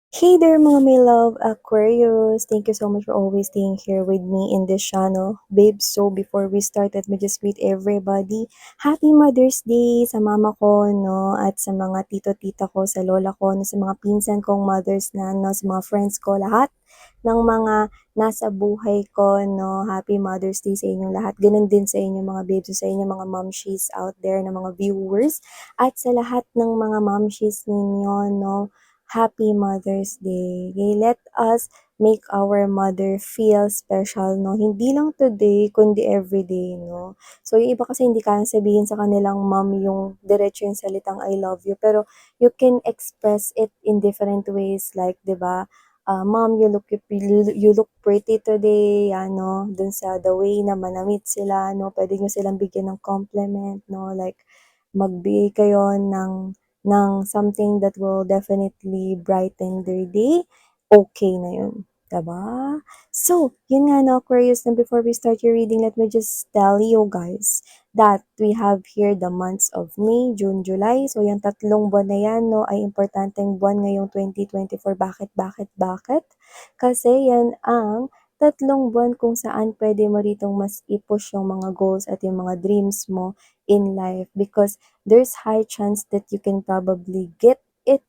Hey there mga my love Aquarius! Thank you so much for always staying here with me in this channel. Babe, so before we start, let me just greet everybody. Happy Mother's Day sa mama ko, no? At sa mga tito-tita ko, sa lola ko, no? Sa mga pinsan kong mothers na, no? Sa mga friends ko, lahat ng mga nasa buhay ko, no? Happy Mother's Day sa inyong lahat. Ganun din sa inyo mga babes, sa inyo mga momshies out there na mga viewers. At sa lahat ng mga momshies ninyo, no? Happy Mother's Day. Okay, let us make our mother feel special, no? Hindi lang today, kundi everyday, no? So, yung iba kasi hindi kayang sabihin sa kanilang mom yung diretso yung salitang I love you. Pero, you can express it in different ways. Like, di ba? Mom, you look pretty today, ano, dun sa the way na manamit sila, no? Pwede nyo silang bigyan ng compliment, no? Like, magbigay kayo ng something that will definitely brighten their day, okay na yun. Diba? So, yun nga no, Aquarius, na before we start your reading, let me just tell you guys that we have here the months of May, June, July. So, yung tatlong buwan na yan, no, ay importanteng buwan ngayong 2024. Bakit? Kasi yan ang tatlong buwan kung saan pwede mo ritong mas i-push yung mga goals at yung mga dreams mo in life because there's high chance that you can probably get it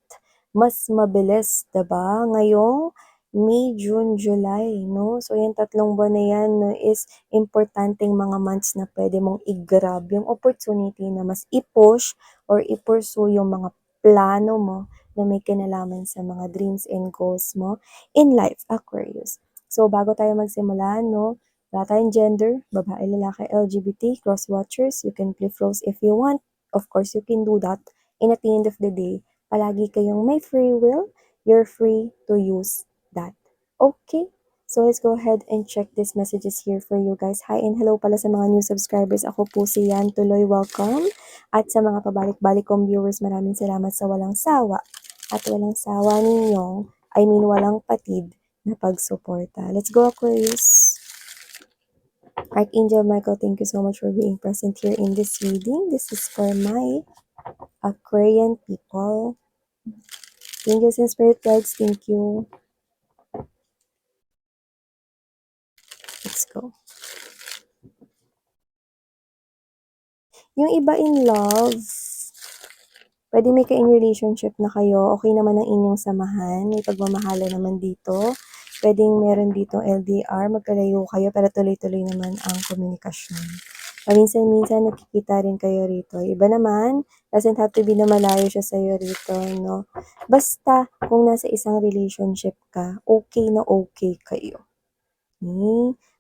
mas mabilis, 'di ba? Ngayong May, June, July, no? So, yung tatlong buwan na yan no, is importanteng mga months na pwede mong i-grab yung opportunity na mas i-push or i-pursue yung mga plano mo na may kinalaman sa mga dreams and goals mo in life, Aquarius. So, bago tayo magsimula, no, wala tayong gender, babae, lalaki, LGBT, cross-watchers, you can play froze if you want. Of course, you can do that. And at the end of the day, palagi kayong may free will, you're free to use that. Okay? So let's go ahead and check these messages here for you guys. Hi and hello pala sa mga new subscribers. Ako po si Yan Tuloy, welcome. At sa mga pabalik-balik kong viewers, maraming salamat sa walang sawa. At walang sawa ninyong, walang patid na pagsuporta. Let's go Aquarius! Archangel Michael, thank you so much for being present here in this reading. This is for my Aquarian people. Angels and spirit guides, thank you. Let's go. Yung iba in love, pwede may ka-in relationship na kayo, okay naman ang inyong samahan, may pagmamahala naman dito. Pwedeng meron dito LDR, magkalayo kayo, pero tuloy-tuloy naman ang komunikasyon. Paminsan-minsan, nakikita rin kayo rito. Iba naman, doesn't have to be na malayo siya sa'yo rito, no? Basta, kung nasa isang relationship ka, okay na okay kayo.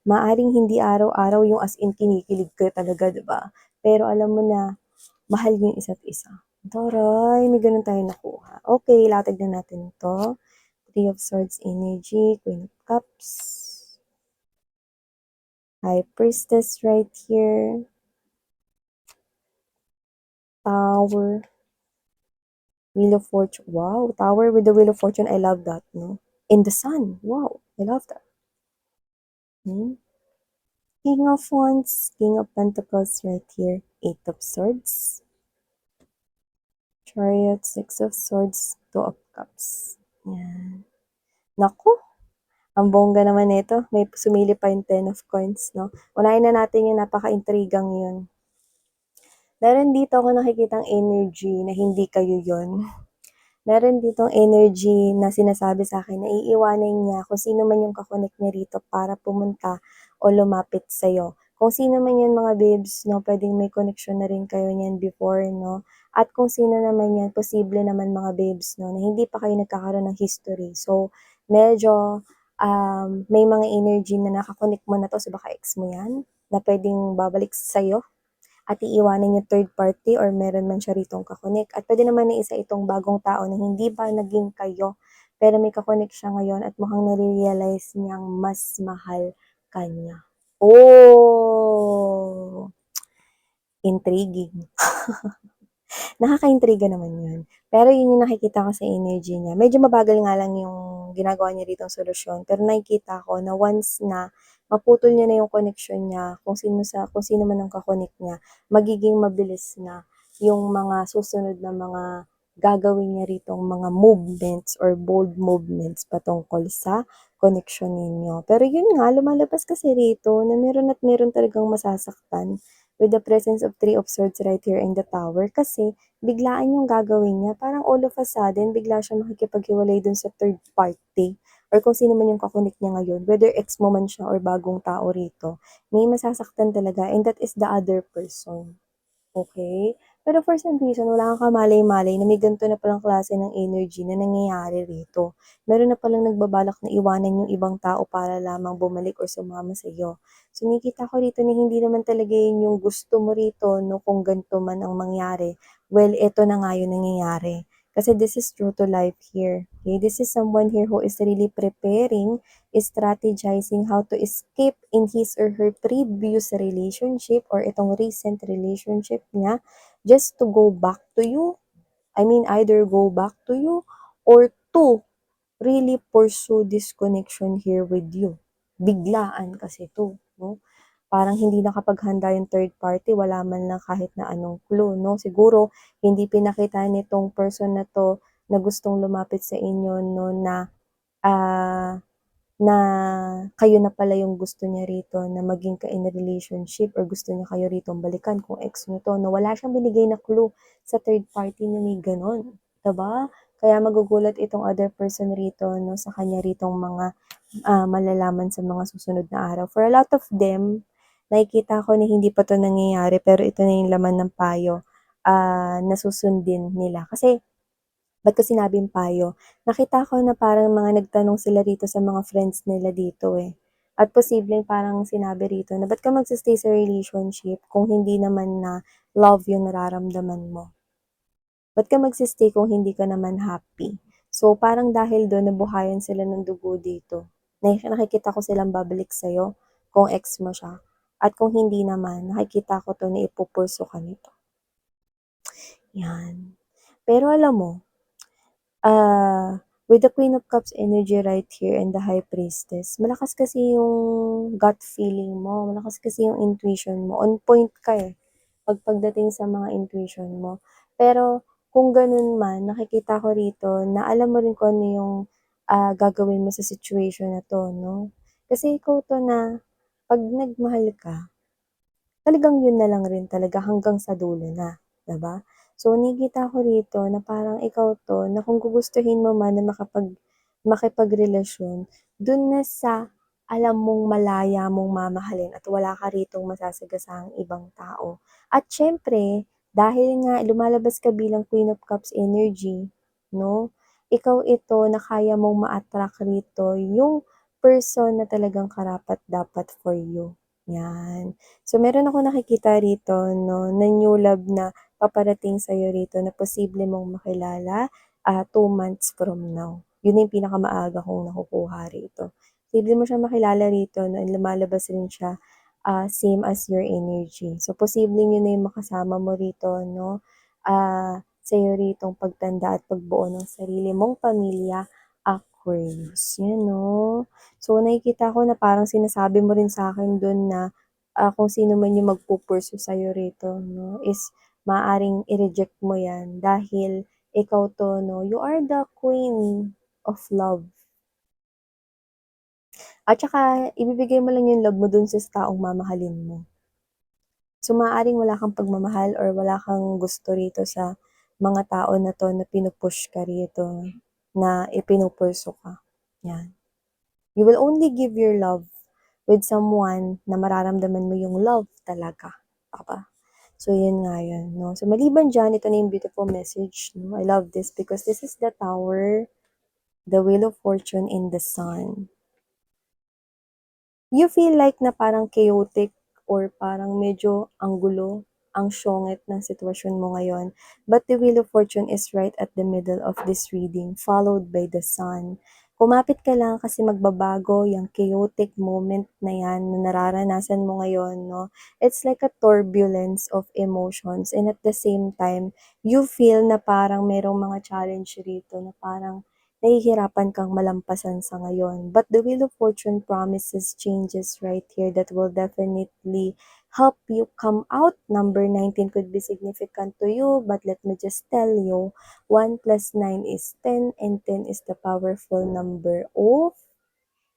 Maaring hindi araw-araw yung as in kinikilig ka talaga, 'di ba? Pero alam mo na, mahal niyo yung isa't isa. Taray, may ganun tayong nakuha. Okay, latag na natin to. Three of Swords energy, Queen of Cups, High Priestess right here, Tower, Wheel of Fortune. Wow, Tower with the Wheel of Fortune. I love that, no? In the Sun. Wow, I love that. King of Wands, King of Pentacles right here, Eight of Swords, Chariot, Six of Swords, Two of Cups. Yan. Naku, ang bongga naman nito. May sumili pa yung Ten of Coins, no? Unahin na natin yung napaka-intrigang yun. Meron dito ako nakikitang energy na hindi kayo yun. Meron ditong energy na sinasabi sa akin na iiwanan niya kung sino man yung kakonect niya rito para pumunta o lumapit sa'yo. Kung sino man yan mga babes, no, pwedeng may connection na rin kayo niyan before, no? At kung sino naman yan, posible naman mga babes, no, na hindi pa kayo nagkakaroon ng history. So, medyo may mga energy na nakakonect mo na to, so baka ex mo yan, na pwedeng babalik sa'yo at iiwanan yung third party or meron man siya ritong kakonek. At pwede naman na isa itong bagong tao na hindi ba naging kayo, pero may kakonek siya ngayon at mukhang nare-realize niyang mas mahal kanya. Oh! Intriguing. Nakaka-intriga naman yun. Pero yun yung nakikita ko sa energy niya. Medyo mabagal nga lang yung ginagawa niya rito solusyon. Pero nakikita ko na once na maputol niya na yung connection niya, kung sino man ang kakonek niya, magiging mabilis na yung mga susunod na mga gagawin niya ritong mga movements or bold movements patungkol sa connection ninyo. Pero yun nga, lumalabas kasi rito na meron at meron talagang masasaktan with the presence of Three of Swords right here in the Tower kasi biglaan yung gagawin niya. Parang all of a sudden, bigla siya makikipaghiwalay dun sa third party or kung sino man yung kakonek niya ngayon, whether ex mo man siya or bagong tao rito, may masasaktan talaga and that is the other person. Okay. Pero for some reason, wala kang kamalay-malay na may ganito na palang klase ng energy na nangyayari rito. Meron na palang nagbabalak na iwanan yung ibang tao para lamang bumalik or sumama sa iyo. So, nakikita ko rito na hindi naman talaga yun yung gusto mo rito, no, kung ganito man ang mangyari. Well, eto na nga yung nangyayari. Kasi this is true to life here. Okay? This is someone here who is really preparing, is strategizing how to escape in his or her previous relationship or itong recent relationship niya just to go back to you. I mean, either go back to you or to really pursue this connection here with you. Biglaan kasi to, no? Parang hindi nakapaghanda yung third party, wala man lang kahit na anong clue, no? Siguro, hindi pinakita nitong person na to na gustong lumapit sa inyo, no, ah, na kayo na pala yung gusto niya rito na maging ka-in a relationship or gusto niya kayo rito balikan kung ex niyo to, no? Wala siyang binigay na clue sa third party na may gano'n, 'di ba? Kaya magugulat itong other person rito, no, sa kanya ritong mga malalaman sa mga susunod na araw. For a lot of them, nakikita ko na hindi pa 'to nangyayari pero ito na yung laman ng payo, na susundin nila. Kasi ba't ko sinabing payo, nakita ko na parang mga nagtanong sila rito sa mga friends nila dito, eh. At posibleng parang sinabi rito na ba't ka magse-stay sa relationship kung hindi naman na love yung nararamdaman mo? Ba't ka magse-stay kung hindi ka naman happy? So, parang dahil dun nabuhayan sila ng dugo dito. Nakikita ko silang babalik sa'yo kung ex mo siya. At kung hindi naman, nakikita ko 'to na ipupursu ka nito. Yan. Pero alam mo, with the Queen of Cups energy right here and the High Priestess, malakas kasi yung gut feeling mo, malakas kasi yung intuition mo. On point ka eh, pagdating sa mga intuition mo. Pero kung ganun man, nakikita ko rito na alam mo rin kung ano yung gagawin mo sa situation na to, no? Kasi ikaw to na pag nagmahal ka, talagang yun na lang rin talaga hanggang sa dulo na, 'di ba? So, nakikita ko rito na parang ikaw 'to na kung gugustuhin mo man na makipagrelasyon, dun na sa alam mong malaya mong mamahalin at wala ka ritong masasagasahang ibang tao. At siyempre, dahil nga lumalabas ka bilang Queen of Cups energy, 'no, ikaw ito na kaya mong ma-attract rito yung person na talagang karapat-dapat for you, 'yan. So, meron akong nakikita rito 'no, na new love na paparating sa'yo rito na posible mong makilala, 2 months from now. Yun na yung pinakamaaga kong nakukuha rito. Posible mo siyang makilala rito 'no, and lumalabas rin siya, same as your energy. So, posibleng yun na yung makasama mo rito 'no, sa'yo ritong pagtanda at pagbuo ng sarili mong pamilya, Aquarius, 'yan 'no. So, nakikita ko na parang sinasabi mo rin sa'kin dun na kung sino man yung magpu-pursue sa'yo rito 'no, is maaaring i-reject mo 'yan dahil ikaw 'to 'no, you are the queen of love. At saka ibibigay mo lang yung love mo dun sa taong mamahalin mo. So, maaaring wala kang pagmamahal or wala kang gusto rito sa mga tao na 'to na pinu-push ka rito, na ipinu-pursue ka, 'yan. You will only give your love with someone na mararamdaman mo yung love talaga, 'di ba? So, yun nga yun, 'no. So, maliban diyan, ito na yung beautiful message, 'no. I love this because this is the Tower, the Wheel of Fortune, and the Sun. You feel like na parang chaotic or parang medyo ang gulo, ang siyongit ng sitwasyon mo ngayon, but the Wheel of Fortune is right at the middle of this reading, followed by the Sun. Kumapit ka lang kasi magbabago yung chaotic moment na yan na nararanasan mo ngayon, no? It's like a turbulence of emotions and at the same time, you feel na parang merong mga challenge rito na parang nahihirapan kang malampasan sa ngayon. But the Wheel of Fortune promises changes right here that will definitely help you come out. Number 19 could be significant to you, but let me just tell you, 1 plus 9 is 10, and 10 is the powerful number of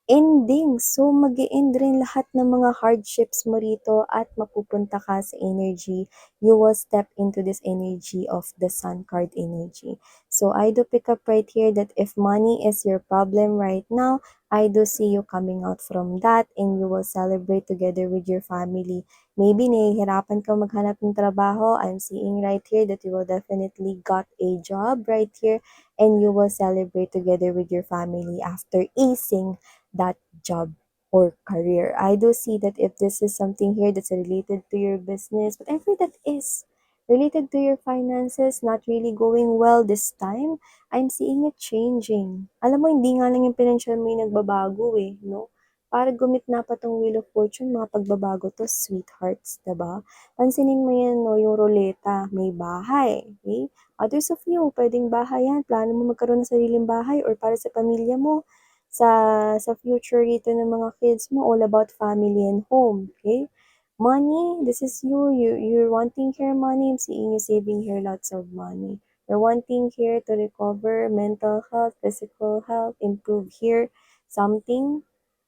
ending. So, mag-e-end rin lahat ng mga hardships mo rito at mapupunta ka sa energy. You will step into this energy of the Sun card energy. So, I do pick up right here that if money is your problem right now, I do see you coming out from that and you will celebrate together with your family. Maybe nahihirapan ka maghanap ng trabaho. I'm seeing right here that you will definitely got a job right here and you will celebrate together with your family after acing that job or career. I do see that if this is something here that's related to your business, whatever that is, related to your finances, not really going well this time, I'm seeing it changing. Alam mo, hindi nga lang yung financial mo yung nagbabago eh, no? Para gumitna pa tong Wheel of Fortune, mga pagbabago to, sweethearts, diba? Pansinin mo yan, no, yung roleta, may bahay, okay? Others of you, pwedeng bahay yan, plano mo magkaroon ng sariling bahay or para sa pamilya mo, sa future dito ng mga kids mo, all about family and home, okay? Money, this is you. You're wanting here money. I'm seeing you saving here lots of money. You're wanting here to recover mental health, physical health, improve here something,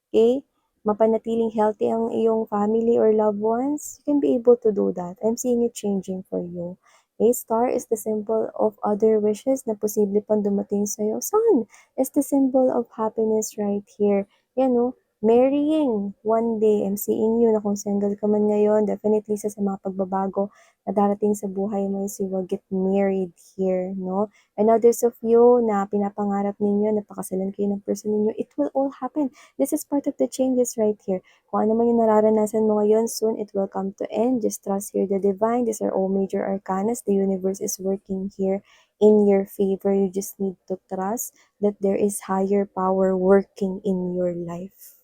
okay? Mapanatiling healthy ang iyong family or loved ones, you can be able to do that. I'm seeing it changing for you. A star is the symbol of other wishes na posible pang dumating sa'yo. Sun is the symbol of happiness right here. Yan no, marrying one day. I'm seeing you na kung single ka man ngayon, definitely sa mga pagbabago na darating sa buhay mo is you will get married here, no? And others of you na pinapangarap ninyo, napakasalan kayo ng person ninyo, it will all happen. This is part of the changes right here. Kung ano man yung nararanasan mo ngayon, soon it will come to end. Just trust here the divine. These are all major arcanas. The universe is working here in your favor. You just need to trust that there is higher power working in your life.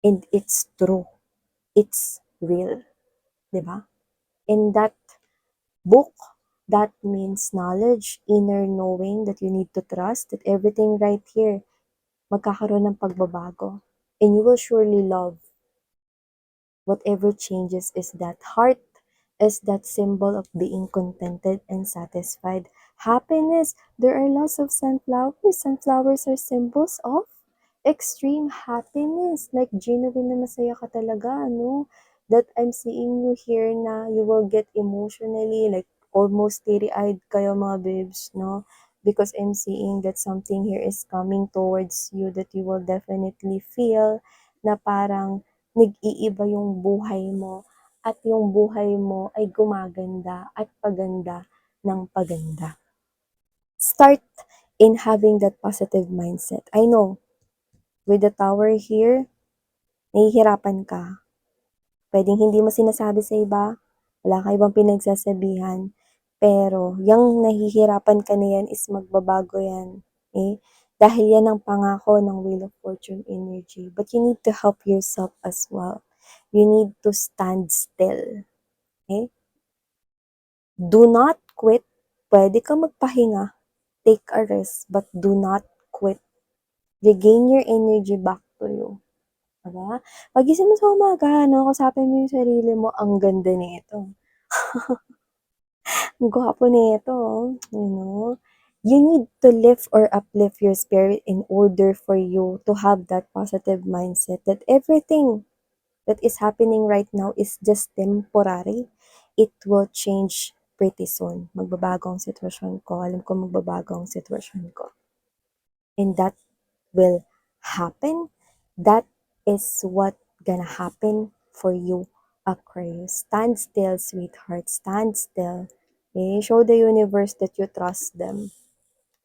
And it's true. It's real. Diba? In that book, that means knowledge, inner knowing that you need to trust that everything right here magkakaroon ng pagbabago. And you will surely love whatever changes is that heart is that symbol of being contented and satisfied. Happiness, there are lots of sunflowers. Sunflowers are symbols of extreme happiness. Like genuine na masaya ka talaga, no? That I'm seeing you here na you will get emotionally like almost teary-eyed kayo mga babes, no? Because I'm seeing that something here is coming towards you that you will definitely feel na parang nag-iiba yung buhay mo at yung buhay mo ay gumaganda at paganda ng paganda. Start in having that positive mindset. I know, with the tower here, nahihirapan ka. Pwedeng hindi mo sinasabi sa iba, wala ka ibang pinagsasabihan, pero yung nahihirapan ka na yan is magbabago yan. Eh? Dahil yan ang pangako ng Wheel of Fortune energy. But you need to help yourself as well. You need to stand still. Okay? Do not quit. Pwede ka magpahinga. Take a rest, but do not quit. Regain your energy back to you. Diba? Pagising mo sa umaga, no, kausapin mo yung sarili mo, ang ganda nito. Ang gwapo nito, you know. You need to lift or uplift your spirit in order for you to have that positive mindset that everything that is happening right now is just temporary. It will change pretty soon. Magbabago ang sitwasyon ko. Alam ko magbabago ang sitwasyon ko. And that will happen. That is what gonna happen for you, Aquarius. Stand still, sweetheart. Stand still. Okay? Show the universe that you trust them.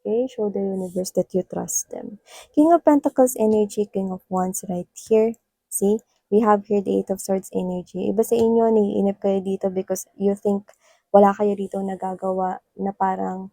Okay? Show the universe that you trust them. King of Pentacles energy, King of Wands right here. See? We have here the Eight of Swords energy. Iba sa inyo, naiinip kayo dito because you think wala kayo dito nagagawa na parang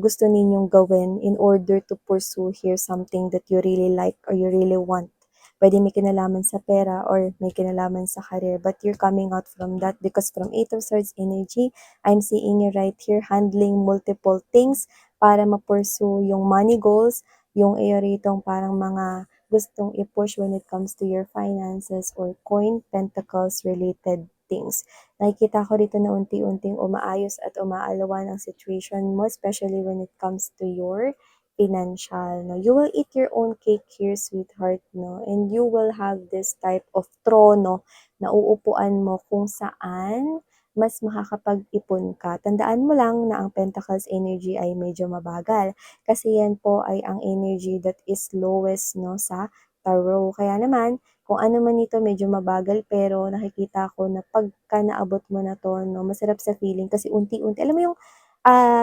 gusto ninyong gawin in order to pursue here something that you really like or you really want. Pwede may kinalaman sa pera or may kinalaman sa career, but you're coming out from that because from Eight of Swords energy, I'm seeing you right here handling multiple things para ma-pursue yung money goals, yung iyo ritong parang mga gustong i-push when it comes to your finances or coin pentacles related things. Nakikita ko dito na unti-unting umaayos at umaalawan ang situation mo, especially when it comes to your financial, no? You will eat your own cake here, sweetheart, no? And you will have this type of trono na uupuan mo kung saan mas makakapag-ipon ka. Tandaan mo lang na ang Pentacles energy ay medyo mabagal kasi yan po ay ang energy that is lowest, no, sa tarot. Kaya naman, kung ano man ito medyo mabagal pero nakikita ko na pagka naabot mo na 'to 'no, masarap sa feeling kasi unti-unti alam mo yung,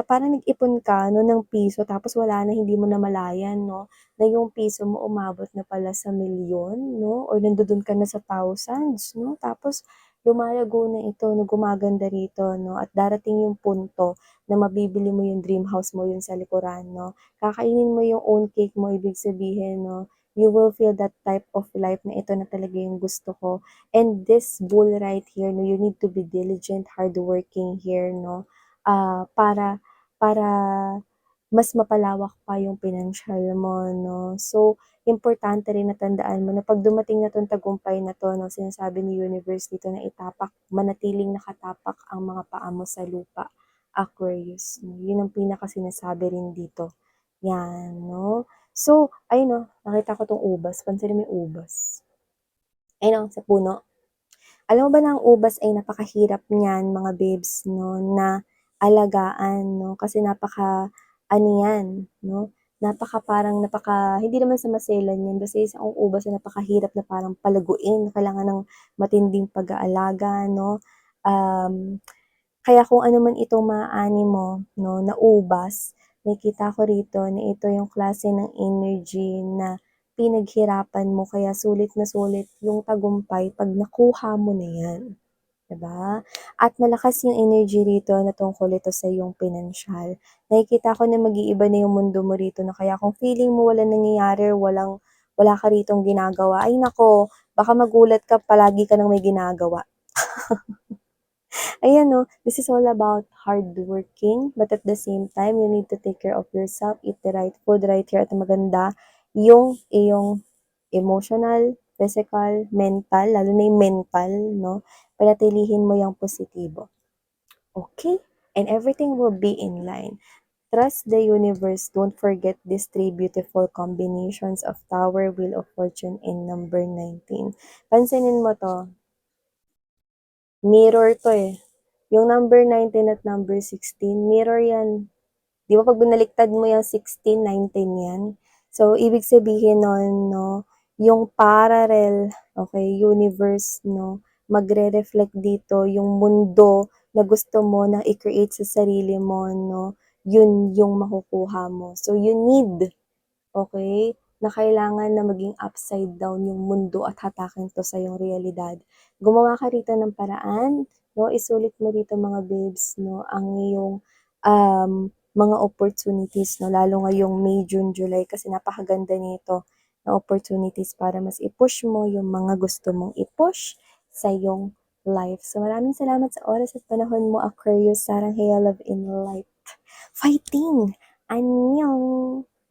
parang nag-ipon ka 'no ng piso tapos wala na hindi mo namalayan 'no, na yung piso mo umabot na pala sa milyon 'no or nandodo'n ka na sa thousands 'no. Tapos lumalago na ito 'no, gumaganda rito 'no at darating yung punto na mabibili mo yung dream house mo, yun sa likuran 'no. Kakainin mo yung own cake mo, ibig sabihin 'no, you will feel that type of life na ito na talaga yung gusto ko. And this bull right here 'no, you need to be diligent, hardworking here 'no, para para mas mapalawak pa yung pinansyal mo 'no. So, importante rin na tandaan mo na 'pag dumating na 'tong tagumpay na 'to 'no, sinasabi ni universe dito na itapak manatiling nakatapak ang mga paa mo sa lupa, Aquarius. Yun ang pinaka-sinasabi rin dito, 'yan 'no. So, ayun 'no, nakita ko 'tong ubas, pansinin mo yung ubas. Ayun 'no, sa puno. Alam mo ba na ang ubas ay napakahirap niyan mga babes 'no, na alagaan 'no, kasi napaka-ano 'yan 'no, hindi naman sa maselan 'yan, basta isang ubas na napakahirap na parang palaguin, kailangan ng matinding pag-aalaga 'no. Um, Kaya kung ano man itong maaani mo 'no, na ubas, nakikita ko rito na ito yung klase ng energy na pinaghirapan mo kaya sulit na sulit yung tagumpay 'pag nakuha mo na 'yan, 'di ba? At malakas yung energy rito na tungkol ito sa iyong pinansyal. Nakikita ko na mag-iiba na yung mundo mo rito na kaya kung feeling mo walang nangyayari, wala ka ritong ginagawa, ay naku, baka magulat ka palagi ka ng may ginagawa. Ayan 'no, this is all about hardworking, but at the same time, you need to take care of yourself, eat the right food right here at maganda yung iyong emotional, physical, mental, lalo na yung mental 'no, panatilihin mo yung positibo, okay? And everything will be in line. Trust the universe, don't forget these three beautiful combinations of Tower, Wheel of Fortune, and number 19. Pansinin mo 'to, mirror 'to, eh. Yung number 19 at number 16, mirror yan. Di ba 'pag binaliktad mo yung 16, 19 yan? So, ibig sabihin nun 'no, yung parallel, okay, universe 'no, magre-reflect dito yung mundo na gusto mo na i-create sa sarili mo 'no, yun yung makukuha mo. So, you need, okay, na kailangan na maging upside down yung mundo at hatakin 'to sa iyong realidad. Gumawa ka rito ng paraan 'no, isulit mo rito mga babes 'no, ang iyong, mga opportunities 'no, lalo ngayong May, June, July kasi napakaganda nito na opportunities para mas i-push mo yung mga gusto mong i-push sa iyong life. So, maraming salamat sa oras at panahon mo, Aquarius. Sarang Heya, love in light. Fighting! Annyeong!